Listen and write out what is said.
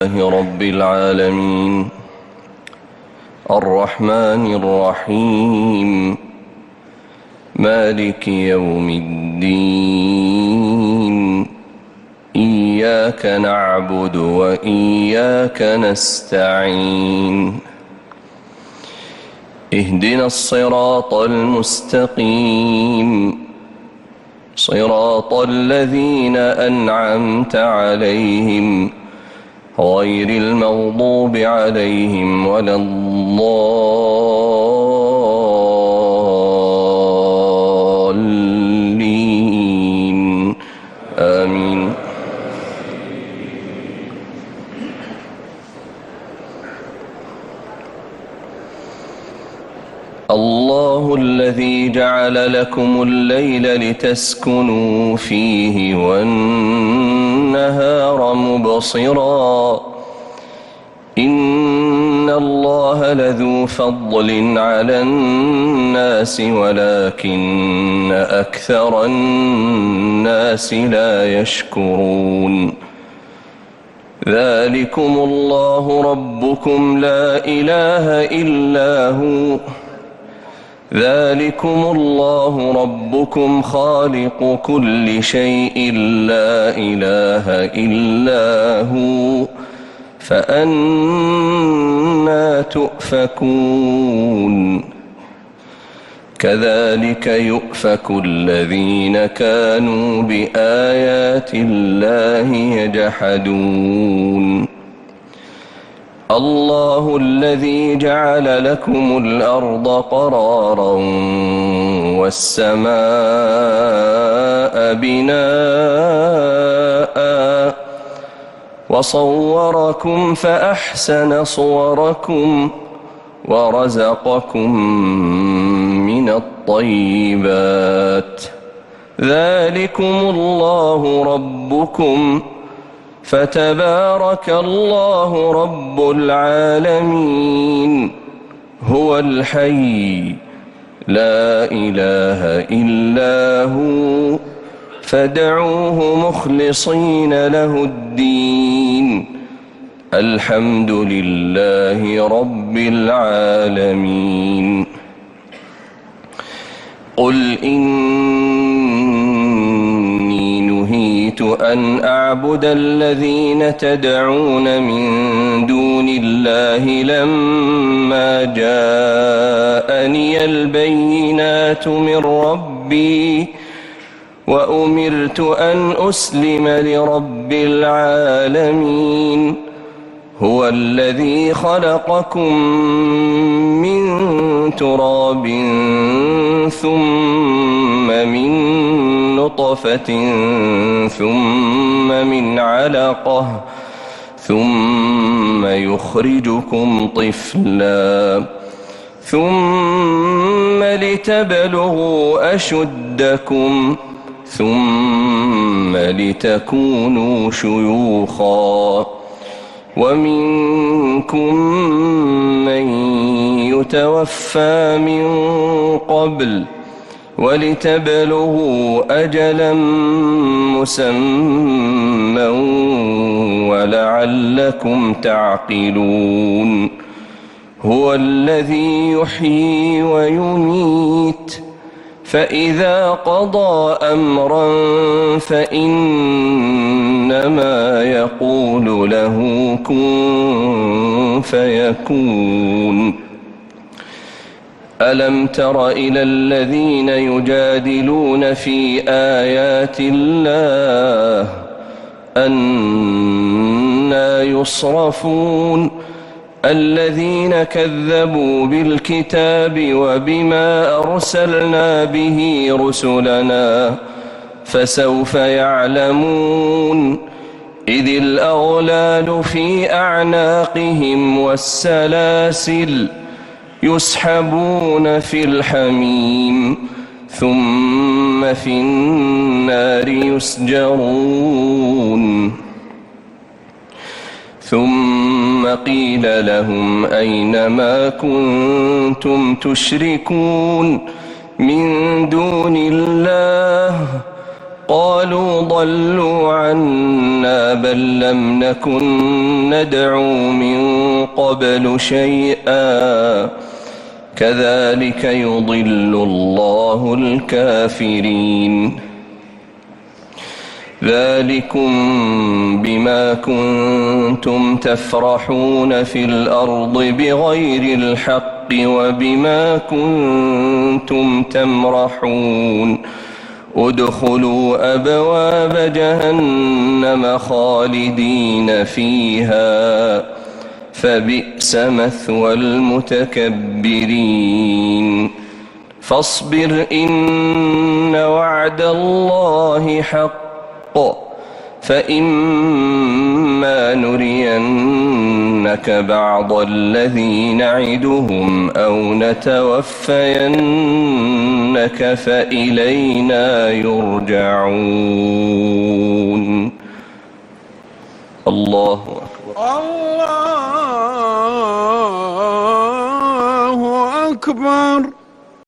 رب العالمين الرحمن الرحيم مالك يوم الدين إياك نعبد وإياك نستعين اهدنا الصراط المستقيم صراط الذين أنعمت عليهم غير المغضوب عليهم ولا الضالين آمين. الله الذي جعل لكم الليل لتسكنوا فيه والنهار مبصرا إن الله لذو فضل على الناس ولكن أكثر الناس لا يشكرون. ذلكم الله ربكم لا إله إلا هو ذلكم الله ربكم خالق كل شيء لا إله إلا هو فأنى تؤفكون. كذلك يؤفك الذين كانوا بآيات الله يجحدون. الله الذي جعل لكم الأرض قرارا والسماء بناء وصوركم فأحسن صوركم ورزقكم من الطيبات. ذلكم الله ربكم فتبارك الله رب العالمين هو الحي لا إله إلا هو فادعوه مخلصين له الدين الحمد لله رب العالمين. قل إني نهيت أن أعبد الذين تدعون من دون الله لما جاءني البينات من ربي وأمرت أن أسلم لرب العالمين. هو الذي خلقكم من تراب ثم من نطفة ثم من علقة ثم يخرجكم طفلا ثم لتبلغوا أشدكم ثم لتكونوا شيوخا ومنكم من يتوفى من قبل ولتبلغوا أجلا مسمى ولعلكم تعقلون. هو الذي يحيي ويميت فإذا قضى أمرا فإنما يقول له كن فيكون. ألم تر إلى الذين يجادلون في آيات الله أنى يصرفون الذين كذبوا بالكتاب وبما أرسلنا به رسلنا فسوف يعلمون إذ الأغلال في أعناقهم والسلاسل يسحبون في الحميم ثم في النار يسجرون. ثم قيل لهم أين ما كنتم تشركون من دون الله قالوا ضلوا عنا بل لم نكن ندعو من قبل شيئا كذلك يضل الله الكافرين ذلكم بما كنتم تفرحون في الأرض بغير الحق وبما كنتم تمرحون ادخلوا أبواب جهنم خالدين فيها فبئس مثوى المتكبرين فاصبر إن وعد الله حق فإما نرينك بعض الذي نعدهم أو نتوفينك فإلينا يرجعون. الله أكبر. الله أكبر.